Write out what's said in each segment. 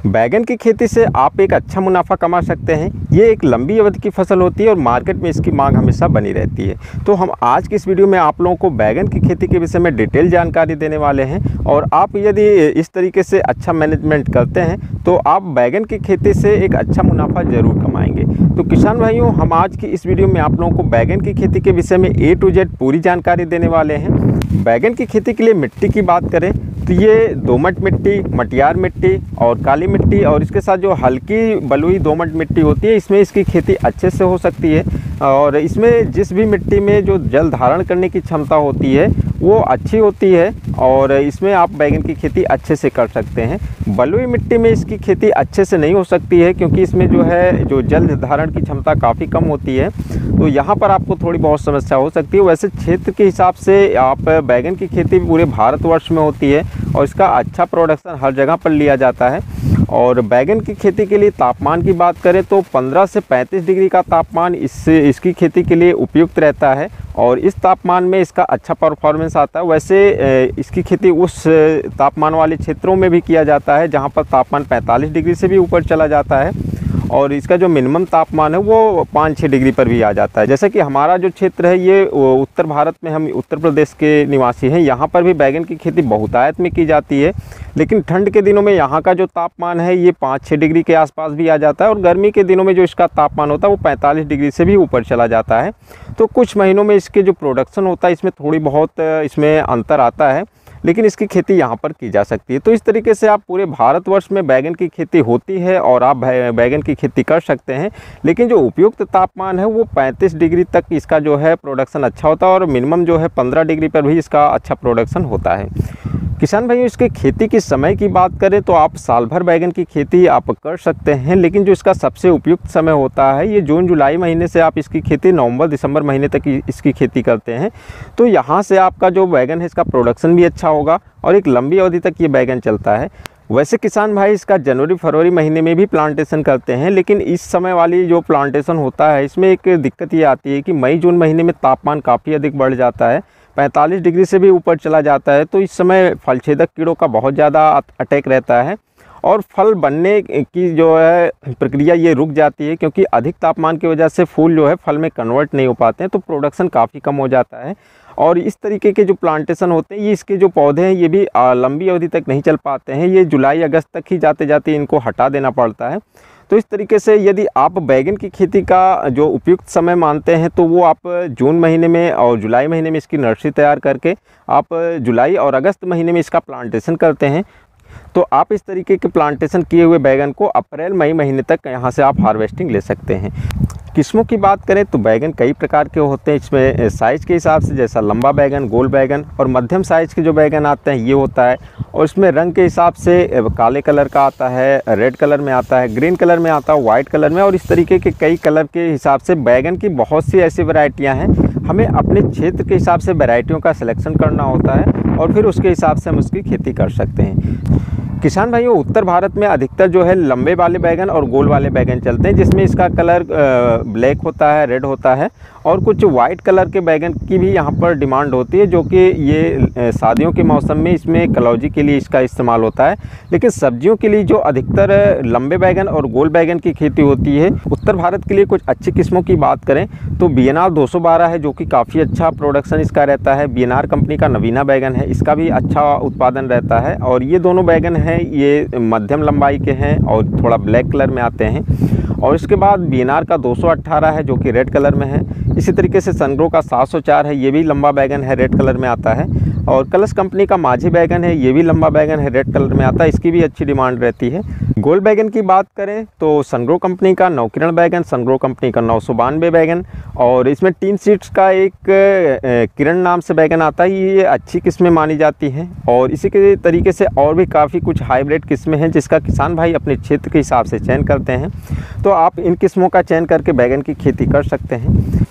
बैगन की खेती से आप एक अच्छा मुनाफा कमा सकते हैं। ये एक लंबी अवधि की फसल होती है और मार्केट में इसकी मांग हमेशा बनी रहती है। तो हम आज की इस वीडियो में आप लोगों को बैगन की खेती के विषय में डिटेल जानकारी देने वाले हैं और आप यदि इस तरीके से अच्छा मैनेजमेंट करते हैं तो आप बैगन की खेती से एक अच्छा मुनाफा ज़रूर कमाएंगे। तो किसान भाइयों, हम आज की इस वीडियो में आप लोगों को बैगन की खेती के विषय में A to Z पूरी जानकारी देने वाले हैं। बैगन की खेती के लिए मिट्टी की बात करें तो ये दोमट मिट्टी, मटियार मिट्टी और काली मिट्टी और इसके साथ जो हल्की बलुई दोमट मिट्टी होती है, इसमें इसकी खेती अच्छे से हो सकती है। और इसमें जिस भी मिट्टी में जो जल धारण करने की क्षमता होती है वो अच्छी होती है और इसमें आप बैगन की खेती अच्छे से कर सकते हैं। बलुई मिट्टी में इसकी खेती अच्छे से नहीं हो सकती है क्योंकि इसमें जो जल धारण की क्षमता काफ़ी कम होती है, तो यहाँ पर आपको थोड़ी बहुत समस्या हो सकती है। वैसे क्षेत्र के हिसाब से आप बैगन की खेती पूरे भारतवर्ष में होती है और इसका अच्छा प्रोडक्शन हर जगह पर लिया जाता है। और बैगन की खेती के लिए तापमान की बात करें तो 15 से 35 डिग्री का तापमान इसकी खेती के लिए उपयुक्त रहता है और इस तापमान में इसका अच्छा परफॉर्मेंस आता है। वैसे इसकी खेती उस तापमान वाले क्षेत्रों में भी किया जाता है जहां पर तापमान 45 डिग्री से भी ऊपर चला जाता है और इसका जो मिनिमम तापमान है वो 5-6 डिग्री पर भी आ जाता है। जैसे कि हमारा जो क्षेत्र है ये उत्तर भारत में, हम उत्तर प्रदेश के निवासी हैं, यहाँ पर भी बैगन की खेती बहुतायत में की जाती है। लेकिन ठंड के दिनों में यहाँ का जो तापमान है ये 5-6 डिग्री के आसपास भी आ जाता है और गर्मी के दिनों में जो इसका तापमान होता है वो 45 डिग्री से भी ऊपर चला जाता है। तो कुछ महीनों में इसके जो प्रोडक्शन होता है इसमें थोड़ी बहुत इसमें अंतर आता है, लेकिन इसकी खेती यहाँ पर की जा सकती है। तो इस तरीके से आप पूरे भारतवर्ष में बैगन की खेती होती है और आप बैगन की खेती कर सकते हैं। लेकिन जो उपयुक्त तापमान है वो 35 डिग्री तक इसका जो है प्रोडक्शन अच्छा होता है और मिनिमम जो है 15 डिग्री पर भी इसका अच्छा प्रोडक्शन होता है। किसान भाइयों, इसके खेती की समय की बात करें तो आप साल भर बैगन की खेती आप कर सकते हैं, लेकिन जो इसका सबसे उपयुक्त समय होता है ये जून जुलाई महीने से आप इसकी खेती नवंबर दिसंबर महीने तक इसकी खेती करते हैं। तो यहाँ से आपका जो बैगन है इसका प्रोडक्शन भी अच्छा होगा और एक लंबी अवधि तक ये बैगन चलता है। वैसे किसान भाई इसका जनवरी फरवरी महीने में भी प्लांटेशन करते हैं, लेकिन इस समय वाली जो प्लांटेशन होता है इसमें एक दिक्कत ये आती है कि मई जून महीने में तापमान काफ़ी अधिक बढ़ जाता है, 45 डिग्री से भी ऊपर चला जाता है। तो इस समय फलछेदक कीड़ों का बहुत ज़्यादा अटैक रहता है और फल बनने की जो है प्रक्रिया ये रुक जाती है क्योंकि अधिक तापमान की वजह से फूल जो है फल में कन्वर्ट नहीं हो पाते हैं, तो प्रोडक्शन काफ़ी कम हो जाता है। और इस तरीके के जो प्लांटेशन होते हैं ये इसके जो पौधे हैं ये भी लंबी अवधि तक नहीं चल पाते हैं, ये जुलाई अगस्त तक ही जाते जाते इनको हटा देना पड़ता है। तो इस तरीके से यदि आप बैगन की खेती का जो उपयुक्त समय मानते हैं तो वो आप जून महीने में और जुलाई महीने में इसकी नर्सरी तैयार करके आप जुलाई और अगस्त महीने में इसका प्लांटेशन करते हैं, तो आप इस तरीके के प्लांटेशन किए हुए बैगन को अप्रैल मई महीने तक यहाँ से आप हार्वेस्टिंग ले सकते हैं। किस्मों की बात करें तो बैगन कई प्रकार के होते हैं। इसमें साइज़ के हिसाब से जैसा लंबा बैगन, गोल बैगन और मध्यम साइज़ के जो बैगन आते हैं ये होता है। और इसमें रंग के हिसाब से काले कलर का आता है, रेड कलर में आता है, ग्रीन कलर में आता है, वाइट कलर में, और इस तरीके के कई कलर के हिसाब से बैगन की बहुत सी ऐसी वैरायटियाँ हैं। हमें अपने क्षेत्र के हिसाब से वैरायटियों का सिलेक्शन करना होता है और फिर उसके हिसाब से हम उसकी खेती कर सकते हैं। किसान भाइयों, उत्तर भारत में अधिकतर जो है लंबे वाले बैगन और गोल वाले बैगन चलते हैं जिसमें इसका कलर ब्लैक होता है, रेड होता है, और कुछ वाइट कलर के बैगन की भी यहाँ पर डिमांड होती है जो कि ये शादियों के मौसम में इसमें कलौजी के लिए इसका इस्तेमाल होता है। लेकिन सब्जियों के लिए जो अधिकतर लंबे बैगन और गोल बैगन की खेती होती है, उत्तर भारत के लिए कुछ अच्छी किस्मों की बात करें तो BNR 212 है जो कि काफ़ी अच्छा प्रोडक्शन इसका रहता है। BNR कंपनी का नवीना बैगन है, इसका भी अच्छा उत्पादन रहता है और ये दोनों बैगन हैं ये मध्यम लंबाई के हैं और थोड़ा ब्लैक कलर में आते हैं। और इसके बाद BNR का 218 है जो कि रेड कलर में है। इसी तरीके से सनग्रो का 704 है, ये भी लंबा बैगन है, रेड कलर में आता है। और कलश कंपनी का माझी बैगन है, ये भी लंबा बैगन है, रेड कलर में आता है, इसकी भी अच्छी डिमांड रहती है। गोल बैगन की बात करें तो सनग्रो कंपनी का नवकिरण बैगन, सनग्रो कंपनी का 992 बैगन, और इसमें टीन सीड्स का एक किरण नाम से बैगन आता है, ये अच्छी किस्में मानी जाती हैं। और इसी के तरीके से और भी काफ़ी कुछ हाइब्रिड किस्में हैं जिसका किसान भाई अपने क्षेत्र के हिसाब से चयन करते हैं, तो आप इन किस्मों का चयन करके बैगन की खेती कर सकते हैं।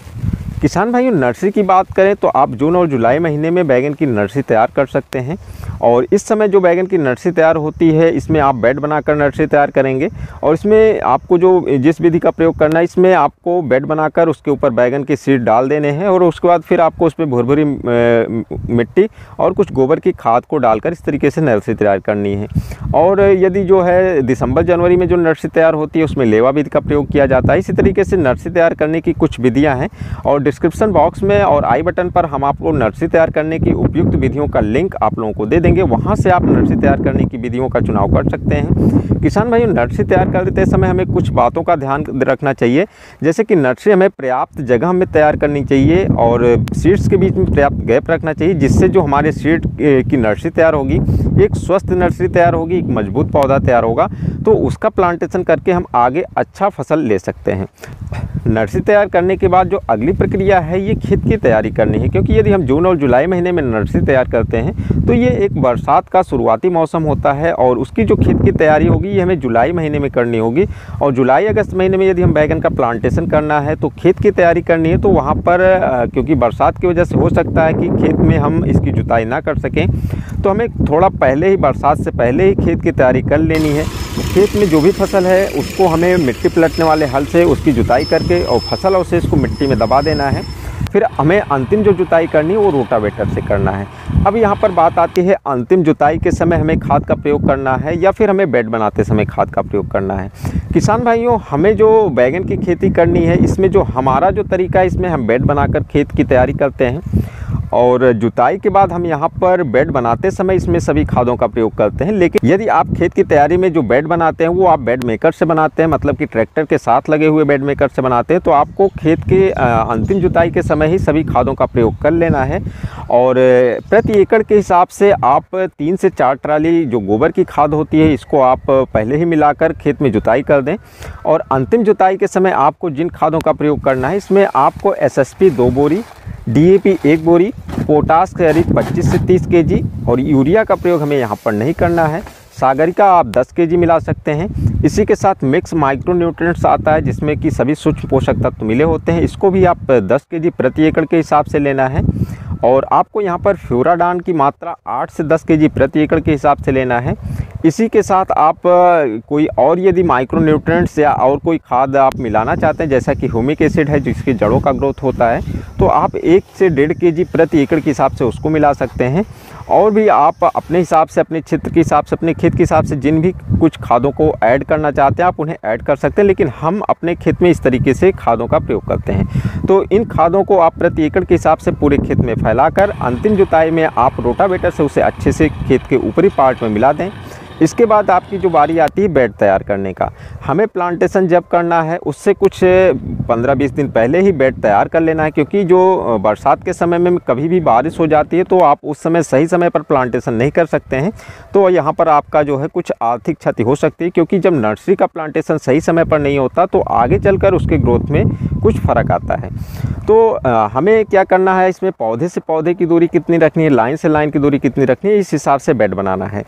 किसान भाइयों, नर्सरी की बात करें तो आप जून और जुलाई महीने में बैगन की नर्सरी तैयार कर सकते हैं। और इस समय जो बैगन की नर्सरी तैयार होती है, इसमें आप बेड बनाकर नर्सरी तैयार करेंगे। और इसमें आपको जो जिस विधि का प्रयोग करना है, इसमें आपको बेड बनाकर उसके ऊपर बैगन के सीड डाल देने हैं और उसके बाद फिर आपको उसमें भुरभुरी मिट्टी और कुछ गोबर की खाद को डालकर इस तरीके से नर्सरी तैयार करनी है। और यदि जो है दिसंबर जनवरी में जो नर्सरी तैयार होती है, उसमें लेवा विधि का प्रयोग किया जाता है। इसी तरीके से नर्सरी तैयार करने की कुछ विधियाँ हैं और डिस्क्रिप्शन बॉक्स में और आई बटन पर हम आपको नर्सरी तैयार करने की उपयुक्त विधियों का लिंक आप लोगों को दे देंगे। वहां से आप नर्सरी तैयार करने की विधियों का चुनाव कर सकते हैं। किसान भाइयों, नर्सरी तैयार करते समय हमें कुछ बातों का ध्यान रखना चाहिए, जैसे कि नर्सरी हमें पर्याप्त जगह हमें तैयार करनी चाहिए और सीड्स के बीच में पर्याप्त गैप रखना चाहिए, जिससे जो हमारे सीड की नर्सरी तैयार होगी, एक स्वस्थ नर्सरी तैयार होगी, एक मजबूत पौधा तैयार होगा, तो उसका प्लांटेशन करके हम आगे अच्छा फसल ले सकते हैं। नर्सरी तैयार करने के बाद जो अगली प्रक्रिया है, ये खेत की तैयारी करनी है, क्योंकि यदि हम जून और जुलाई महीने में नर्सरी तैयार करते हैं तो ये एक बरसात का शुरुआती मौसम होता है और उसकी जो खेत की तैयारी होगी ये हमें जुलाई महीने में करनी होगी। और जुलाई अगस्त महीने में यदि हम बैगन का प्लांटेशन करना है तो खेत की तैयारी करनी है, तो वहाँ पर क्योंकि बरसात की वजह से हो सकता है कि खेत में हम इसकी जुताई ना कर सकें, तो हमें थोड़ा पहले ही, बरसात से पहले ही खेत की तैयारी कर लेनी है। खेत में जो भी फसल है उसको हमें मिट्टी पलटने वाले हल से उसकी जुताई करके और फसल अवशेष को मिट्टी में दबा देना है। फिर हमें अंतिम जो जुताई करनी है वो रोटावेटर से करना है। अब यहाँ पर बात आती है, अंतिम जुताई के समय हमें खाद का प्रयोग करना है या फिर हमें बेड बनाते समय खाद का प्रयोग करना है। किसान भाइयों, हमें जो बैगन की खेती करनी है, इसमें जो हमारा जो तरीका है, इसमें हम बेड बनाकर खेत की तैयारी करते हैं और जुताई के बाद हम यहाँ पर बेड बनाते समय इसमें सभी खादों का प्रयोग करते हैं। लेकिन यदि आप खेत की तैयारी में जो बेड बनाते हैं वो आप बेड मेकर से बनाते हैं, मतलब कि ट्रैक्टर के साथ लगे हुए बेड मेकर से बनाते हैं, तो आपको खेत के अंतिम जुताई के समय ही सभी खादों का प्रयोग कर लेना है। और प्रति एकड़ के हिसाब से आप 3 से 4 ट्राली जो गोबर की खाद होती है, इसको आप पहले ही मिलाकर खेत में जुताई कर दें। और अंतिम जुताई के समय आपको जिन खादों का प्रयोग करना है, इसमें आपको SSP 2 बोरी, DAP 1 बोरी, पोटास करीब 25 से 30 kg और यूरिया का प्रयोग हमें यहाँ पर नहीं करना है। सागरिका आप 10 kg मिला सकते हैं। इसी के साथ मिक्स माइक्रो न्यूट्रिएंट्स आता है, जिसमें कि सभी सूक्ष्म पोषक तत्व मिले होते हैं, इसको भी आप 10 kg प्रति एकड़ के हिसाब से लेना है। और आपको यहाँ पर फ्यूराडान की मात्रा 8 से 10 kg प्रति एकड़ के हिसाब से लेना है। इसी के साथ आप कोई और यदि माइक्रो न्यूट्रिएंट्स या और कोई खाद आप मिलाना चाहते हैं, जैसा कि ह्यूमिक एसिड है जिसकी जड़ों का ग्रोथ होता है, तो आप 1 से 1.5 kg प्रति एकड़ के हिसाब से उसको मिला सकते हैं। और भी आप अपने हिसाब से, अपने क्षेत्र के हिसाब से, अपने खेत के हिसाब से जिन भी कुछ खादों को ऐड करना चाहते हैं आप उन्हें ऐड कर सकते हैं, लेकिन हम अपने खेत में इस तरीके से खादों का प्रयोग करते हैं। तो इन खादों को आप प्रति एकड़ के हिसाब से पूरे खेत में फैलाकर अंतिम जुताई में आप रोटावेटर से उसे अच्छे से खेत के ऊपरी पार्ट में मिला दें। इसके बाद आपकी जो बारी आती है बेड तैयार करने का, हमें प्लांटेशन जब करना है उससे कुछ 15-20 दिन पहले ही बेड तैयार कर लेना है, क्योंकि जो बरसात के समय में कभी भी बारिश हो जाती है तो आप उस समय सही समय पर प्लांटेशन नहीं कर सकते हैं, तो यहाँ पर आपका जो है कुछ आर्थिक क्षति हो सकती है, क्योंकि जब नर्सरी का प्लांटेशन सही समय पर नहीं होता तो आगे चलकर उसके ग्रोथ में कुछ फ़र्क आता है। तो हमें क्या करना है, इसमें पौधे से पौधे की दूरी कितनी रखनी है, लाइन से लाइन की दूरी कितनी रखनी है, इस हिसाब से बेड बनाना है।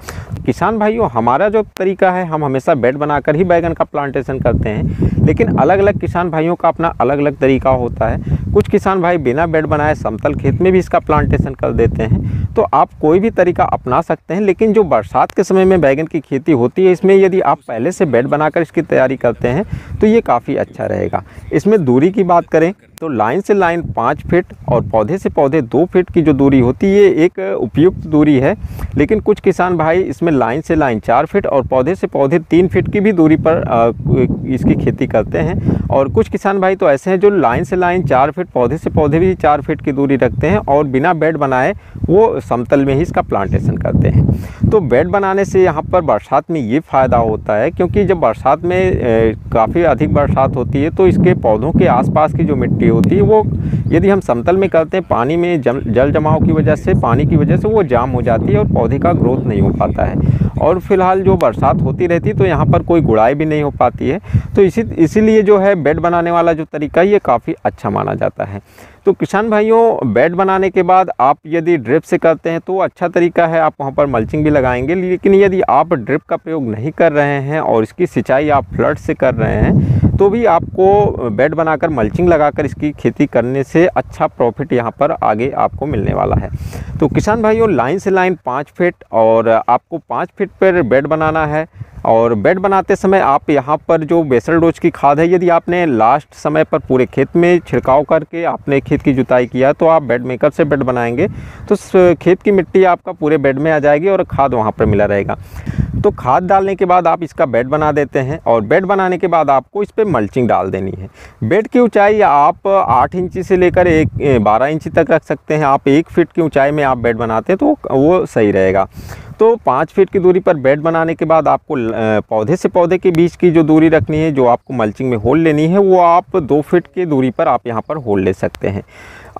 किसान भाइयों, हमारा जो तरीका है, हम हमेशा बेड बनाकर ही बैगन का प्लांटेशन करते हैं, लेकिन अलग अलग किसान भाइयों का अपना अलग अलग तरीका होता है। कुछ किसान भाई बिना बेड बनाए समतल खेत में भी इसका प्लांटेशन कर देते हैं। तो आप कोई भी तरीका अपना सकते हैं, लेकिन जो बरसात के समय में बैगन की खेती होती है, इसमें यदि आप पहले से बेड बनाकर इसकी तैयारी करते हैं तो ये काफ़ी अच्छा रहेगा। इसमें दूरी की बात करें तो लाइन से लाइन 5 फीट और पौधे से पौधे 2 फीट की जो दूरी होती है, ये एक उपयुक्त दूरी है। लेकिन कुछ किसान भाई इसमें लाइन से लाइन 4 फीट और पौधे से पौधे 3 फीट की भी दूरी पर इसकी खेती करते हैं। और कुछ किसान भाई तो ऐसे हैं जो लाइन से लाइन 4 फीट, पौधे से पौधे भी 4 फीट की दूरी रखते हैं और बिना बेड बनाए वो समतल में ही इसका प्लांटेशन करते हैं। तो बेड बनाने से यहाँ पर बरसात में ये फ़ायदा होता है, क्योंकि जब बरसात में काफ़ी अधिक बरसात होती है तो इसके पौधों के आसपास की जो मिट्टी होती है वो यदि हम समतल में करते हैं, पानी में जल जमाव की वजह से, पानी की वजह से वो जाम हो जाती है और पौधे का ग्रोथ नहीं हो पाता है। और फिलहाल जो बरसात होती रहती है तो यहाँ पर कोई गुड़ाई भी नहीं हो पाती है। तो इसीलिए जो है बेड बनाने वाला जो तरीका ये काफ़ी अच्छा माना जाता है। तो किसान भाइयों, बेड बनाने के बाद आप यदि ड्रिप से करते हैं तो अच्छा तरीका है, आप वहाँ पर मल्चिंग भी लगाएंगे। लेकिन यदि आप ड्रिप का प्रयोग नहीं कर रहे हैं और इसकी सिंचाई आप फ्लड से कर रहे हैं तो भी आपको बेड बनाकर मल्चिंग लगाकर इसकी खेती करने से अच्छा प्रॉफिट यहाँ पर आगे आपको मिलने वाला है। तो किसान भाइयों, लाइन से लाइन 5 फीट और आपको 5 फीट पर बेड बनाना है। और बेड बनाते समय आप यहाँ पर जो बेसल डोज की खाद है, यदि आपने लास्ट समय पर पूरे खेत में छिड़काव करके आपने खेत की जुताई किया तो आप बेड मेकर से बेड बनाएंगे तो खेत की मिट्टी आपका पूरे बेड में आ जाएगी और खाद वहाँ पर मिला रहेगा। तो खाद डालने के बाद आप इसका बेड बना देते हैं और बेड बनाने के बाद आपको इस पर मल्चिंग डाल देनी है। बेड की ऊंचाई आप 8 इंची से लेकर 12 इंची तक रख सकते हैं। आप 1 फीट की ऊंचाई में आप बेड बनाते हैं तो वो सही रहेगा। तो 5 फीट की दूरी पर बेड बनाने के बाद आपको पौधे से पौधे के बीच की जो दूरी रखनी है, जो आपको मल्चिंग में होल लेनी है, वो आप 2 फीट की दूरी पर आप यहाँ पर होल ले सकते हैं।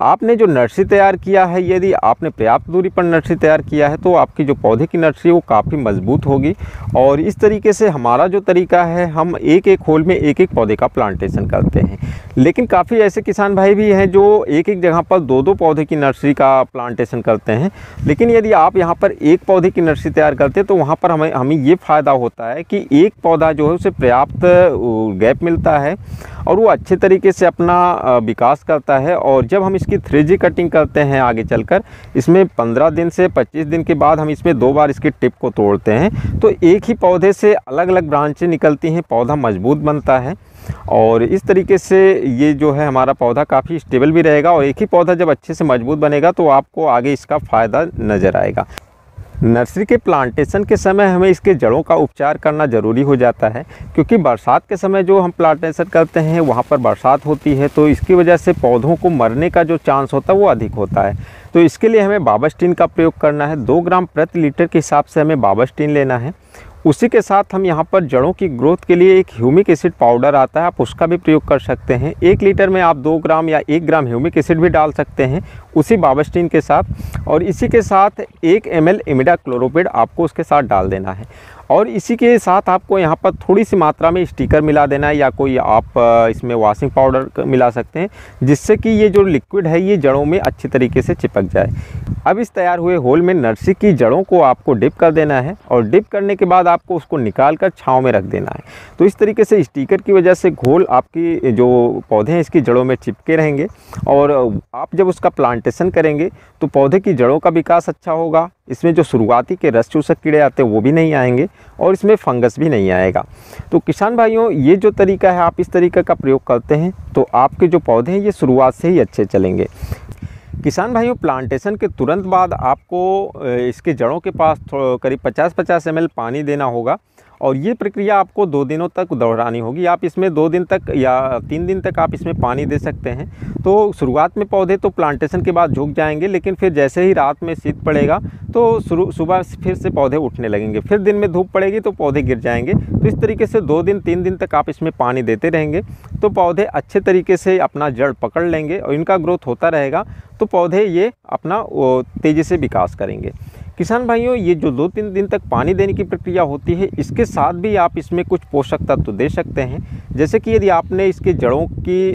आपने जो नर्सरी तैयार किया है, यदि आपने पर्याप्त दूरी पर नर्सरी तैयार किया है तो आपकी जो पौधे की नर्सरी वो काफ़ी मजबूत होगी। और इस तरीके से हमारा जो तरीका है, हम एक एक होल में एक एक पौधे का प्लांटेशन करते हैं। लेकिन काफ़ी ऐसे किसान भाई भी हैं जो एक एक जगह पर 2-2 पौधे की नर्सरी का प्लांटेशन करते हैं। लेकिन यदि आप यहाँ पर एक पौधे की नर्सरी तैयार करते हैं तो वहाँ पर हमें ये फ़ायदा होता है कि एक पौधा जो है उसे पर्याप्त गैप मिलता है और वो अच्छे तरीके से अपना विकास करता है। और जब हम इसकी 3G कटिंग करते हैं आगे चलकर, इसमें 15 दिन से 25 दिन के बाद हम इसमें 2 बार इसकी टिप को तोड़ते हैं तो एक ही पौधे से अलग अलग ब्रांचें निकलती हैं, पौधा मजबूत बनता है। और इस तरीके से ये जो है हमारा पौधा काफ़ी स्टेबल भी रहेगा। और एक ही पौधा जब अच्छे से मजबूत बनेगा तो आपको आगे इसका फ़ायदा नज़र आएगा। नर्सरी के प्लांटेशन के समय हमें इसके जड़ों का उपचार करना ज़रूरी हो जाता है, क्योंकि बरसात के समय जो हम प्लांटेशन करते हैं वहाँ पर बरसात होती है तो इसकी वजह से पौधों को मरने का जो चांस होता है वो अधिक होता है। तो इसके लिए हमें बाबास्टिन का प्रयोग करना है। 2 ग्राम प्रति लीटर के हिसाब से हमें बाबास्टिन लेना है। उसी के साथ हम यहाँ पर जड़ों की ग्रोथ के लिए एक ह्यूमिक एसिड पाउडर आता है, आप उसका भी प्रयोग कर सकते हैं। 1 लीटर में आप 2 ग्राम या 1 ग्राम ह्यूमिक एसिड भी डाल सकते हैं उसी बाबास्टिन के साथ। और इसी के साथ 1 ml इमिडाक्लोरोपिड आपको उसके साथ डाल देना है। और इसी के साथ आपको यहाँ पर थोड़ी सी मात्रा में स्टिकर मिला देना है, या कोई आप इसमें वॉशिंग पाउडर मिला सकते हैं, जिससे कि ये जो लिक्विड है ये जड़ों में अच्छी तरीके से चिपक जाए। अब इस तैयार हुए होल में नर्सरी की जड़ों को आपको डिप कर देना है और डिप करने के बाद आपको उसको निकाल कर छाँव में रख देना है। तो इस तरीके से स्टिकर की वजह से घोल आपकी जो पौधे हैं इसकी जड़ों में चिपके रहेंगे और आप जब उसका प्लांटेशन करेंगे तो पौधे की जड़ों का विकास अच्छा होगा। इसमें जो शुरुआती के रस चूसक कीड़े आते हैं वो भी नहीं आएंगे और इसमें फंगस भी नहीं आएगा। तो किसान भाइयों, ये जो तरीका है आप इस तरीके का प्रयोग करते हैं तो आपके जो पौधे हैं ये शुरुआत से ही अच्छे चलेंगे। किसान भाइयों, प्लांटेशन के तुरंत बाद आपको इसके जड़ों के पास करीब 50-50 ml पानी देना होगा और ये प्रक्रिया आपको 2 दिनों तक दोहरानी होगी। आप इसमें 2 दिन तक या 3 दिन तक आप इसमें पानी दे सकते हैं। तो शुरुआत में पौधे तो प्लांटेशन के बाद झुक जाएंगे, लेकिन फिर जैसे ही रात में शीत पड़ेगा तो सुबह फिर से पौधे उठने लगेंगे, फिर दिन में धूप पड़ेगी तो पौधे गिर जाएंगे। तो इस तरीके से 2 दिन 3 दिन तक आप इसमें पानी देते रहेंगे तो पौधे अच्छे तरीके से अपना जड़ पकड़ लेंगे और इनका ग्रोथ होता रहेगा तो पौधे ये अपना तेज़ी से विकास करेंगे। किसान भाइयों, ये जो 2-3 दिन तक पानी देने की प्रक्रिया होती है, इसके साथ भी आप इसमें कुछ पोषक तत्व दे सकते हैं। जैसे कि यदि आपने इसके जड़ों की